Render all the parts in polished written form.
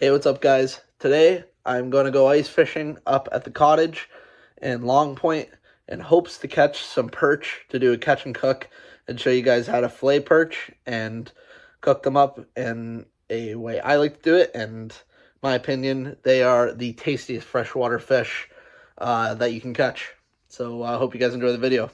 Hey, what's up, guys? Today I'm going to go ice fishing up at the cottage in Long Point in hopes to catch some perch to do a catch and cook and show you guys how to fillet perch and cook them up in a way I like to do it. And my opinion, they are the tastiest freshwater fish that you can catch. So I hope you guys enjoy the video.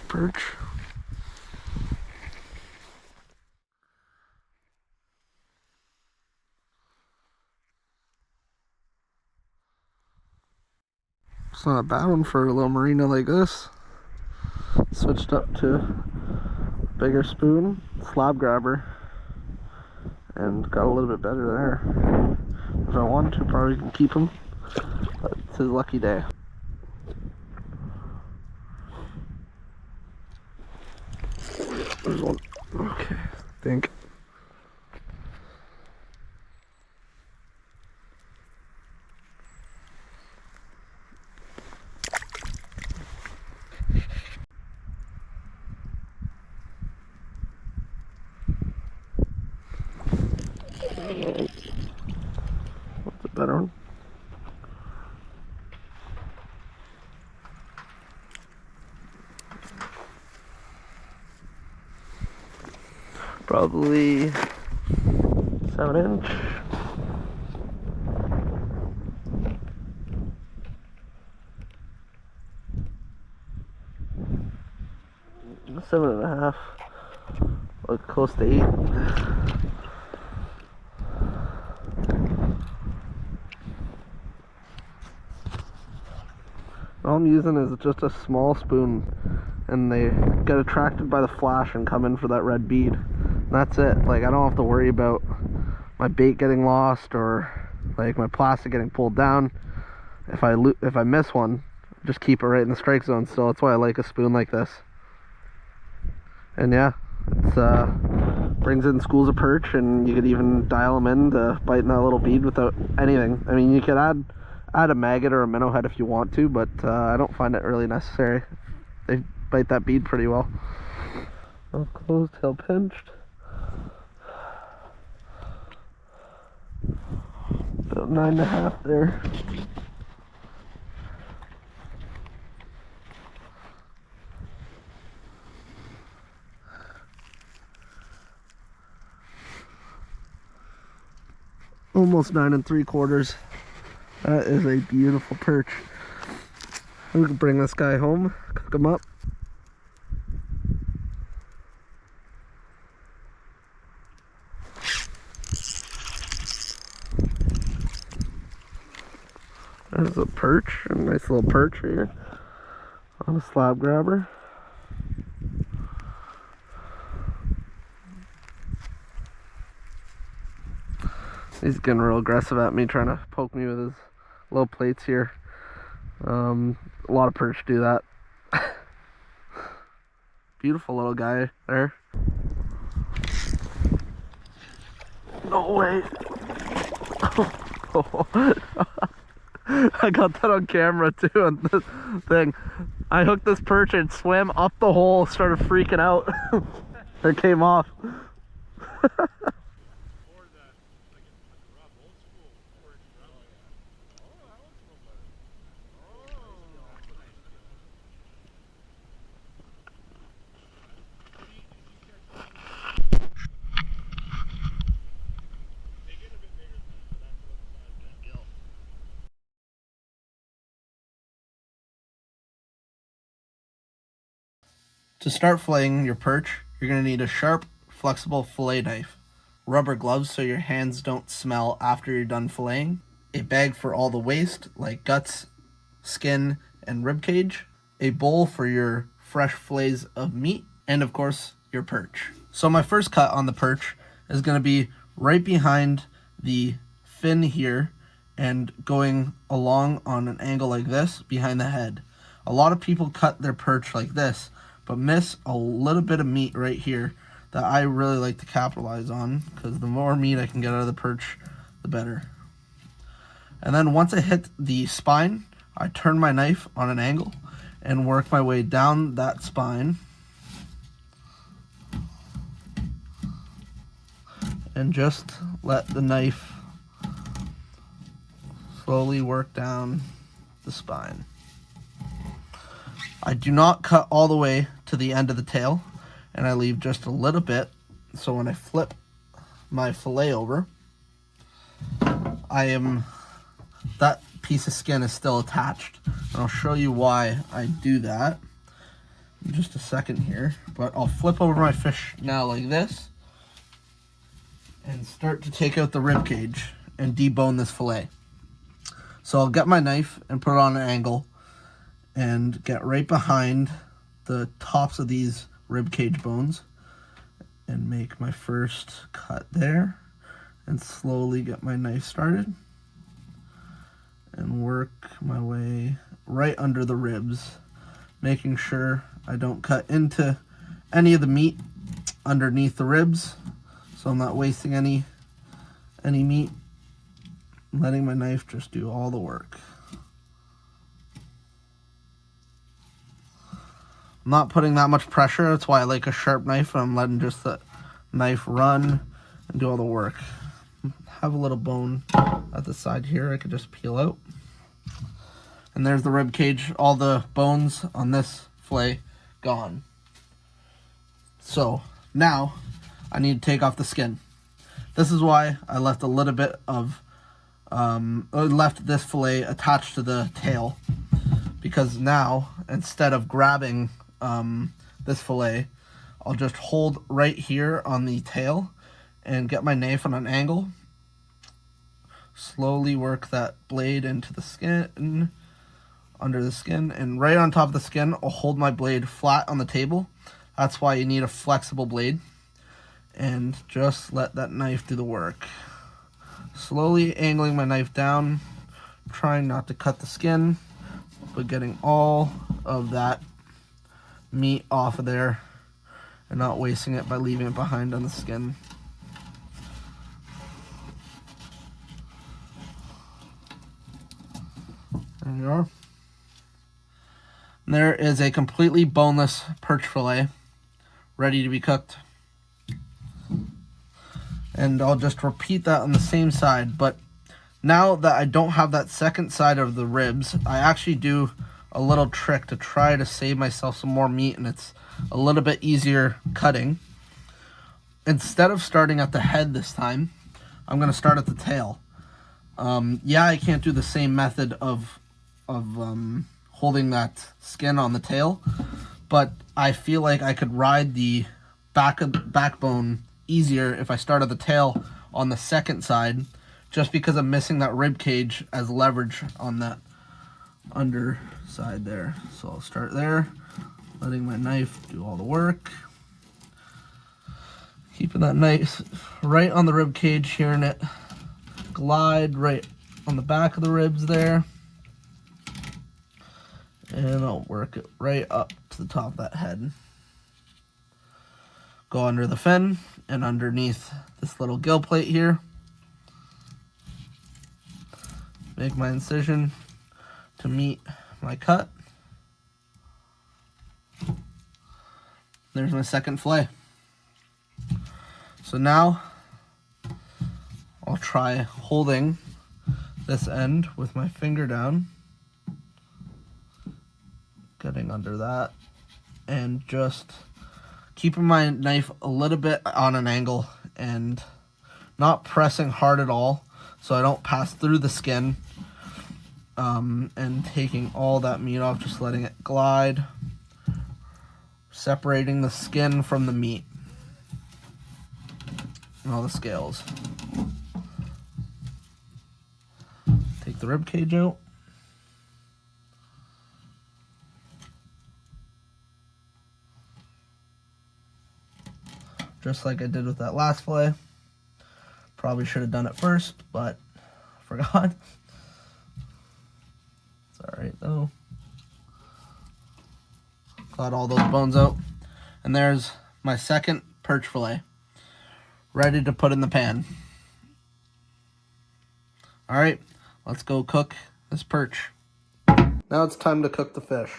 Perch. It's not a bad one for a little marina like this. Switched up to bigger spoon, slab grabber, and got a little bit better there. If I wanted to, probably can keep him, but it's his lucky day. There's one. Okay, I think. What's a better one? Probably 7-inch. Seven and a half, like close to 8. All I'm using is just a small spoon, and they get attracted by the flash and come in for that red bead. And that's it. Like, I don't have to worry about my bait getting lost or like my plastic getting pulled down. If I miss one, just keep it right in the strike zone still. That's why I like a spoon like this. And yeah, it's brings in schools of perch, and you could even dial them in to biting that little bead without anything. I mean, you could add a maggot or a minnow head if you want to, but I don't find it really necessary. They bite that bead pretty well. All closed, tail pinched. About 9.5 there. Almost 9 3/4. That is a beautiful perch. We can bring this guy home, cook him up. There's a a perch, a nice little perch here on a slab grabber. He's getting real aggressive at me, trying to poke me with his little plates here. A lot of perch do that. Beautiful little guy there. No way. I got that on camera too on this thing. I hooked this perch and swam up the hole, started freaking out. It came off. To start filleting your perch, you're going to need a sharp, flexible fillet knife, rubber gloves so your hands don't smell after you're done filleting, a bag for all the waste like guts, skin, and rib cage, a bowl for your fresh fillets of meat, and of course, your perch. So my first cut on the perch is going to be right behind the fin here and going along on an angle like this behind the head. A lot of people cut their perch like this, but miss a little bit of meat right here that I really like to capitalize on, because the more meat I can get out of the perch, the better. And then once I hit the spine, I turn my knife on an angle and work my way down that spine and just let the knife slowly work down the spine. I do not cut all the way to the end of the tail, and I leave just a little bit, so when I flip my fillet over, that piece of skin is still attached. And I'll show you why I do that in just a second here. But I'll flip over my fish now like this and start to take out the rib cage and debone this fillet. So I'll get my knife and put it on an angle and get right behind the tops of these rib cage bones and make my first cut there, and slowly get my knife started and work my way right under the ribs, making sure I don't cut into any of the meat underneath the ribs, so I'm not wasting any meat, letting my knife just do all the work. I'm not putting that much pressure. That's why I like a sharp knife, and I'm letting just the knife run and do all the work. Have a little bone at the side here I could just peel out. And there's the rib cage, all the bones on this fillet gone. So now I need to take off the skin. This is why I left a little bit of, left this fillet attached to the tail, because now instead of grabbing this fillet, I'll just hold right here on the tail and get my knife on an angle, slowly work that blade into the skin, under the skin, and right on top of the skin I'll hold my blade flat on the table. That's why you need a flexible blade, and just let that knife do the work, slowly angling my knife down, trying not to cut the skin, but getting all of that meat off of there and not wasting it by leaving it behind on the skin. There you are. And there is a completely boneless perch fillet ready to be cooked. And I'll just repeat that on the same side, but now that I don't have that second side of the ribs, I actually do a little trick to try to save myself some more meat, and it's a little bit easier cutting. Instead of starting at the head this time, I'm going to start at the tail. Yeah, I can't do the same method of holding that skin on the tail, but I feel like I could ride the backbone easier if I start at the tail on the second side, just because I'm missing that rib cage as leverage on that underside there. So I'll start there, letting my knife do all the work. Keeping that knife right on the rib cage, hearing it glide right on the back of the ribs there. And I'll work it right up to the top of that head. Go under the fin and underneath this little gill plate here. Make my incision to meet my cut. There's my second fillet. So now I'll try holding this end with my finger down, getting under that, and just keeping my knife a little bit on an angle and not pressing hard at all so I don't pass through the skin, and taking all that meat off, just letting it glide, separating the skin from the meat and all the scales. Take the rib cage out. Just like I did with that last fillet. Probably should have done it first, but forgot. It's alright though. Got all those bones out. And there's my second perch fillet, ready to put in the pan. Alright, let's go cook this perch. Now it's time to cook the fish.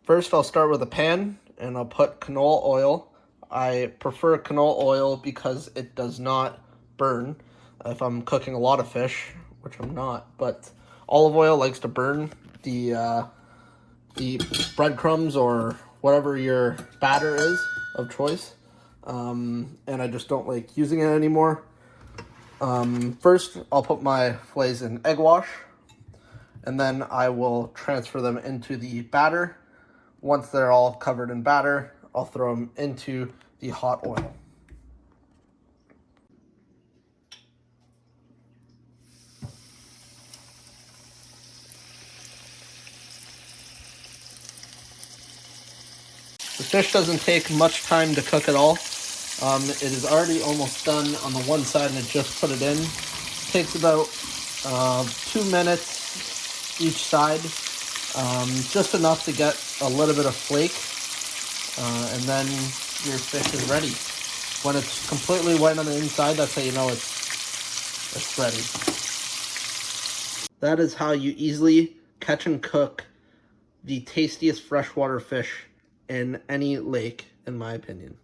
First I'll start with a pan and I'll put canola oil. I prefer canola oil because it does not burn if I'm cooking a lot of fish, which I'm not, but olive oil likes to burn the breadcrumbs or whatever your batter is of choice, and I just don't like using it anymore. First, I'll put my fillets in egg wash, and then I will transfer them into the batter. Once they're all covered in batter, I'll throw them into the hot oil. The fish doesn't take much time to cook at all. It is already almost done on the one side and I just put it in. It takes about 2 minutes each side, just enough to get a little bit of flake, and then your fish is ready. When it's completely white on the inside, that's how you know it's ready. That is how you easily catch and cook the tastiest freshwater fish in any lake, in my opinion.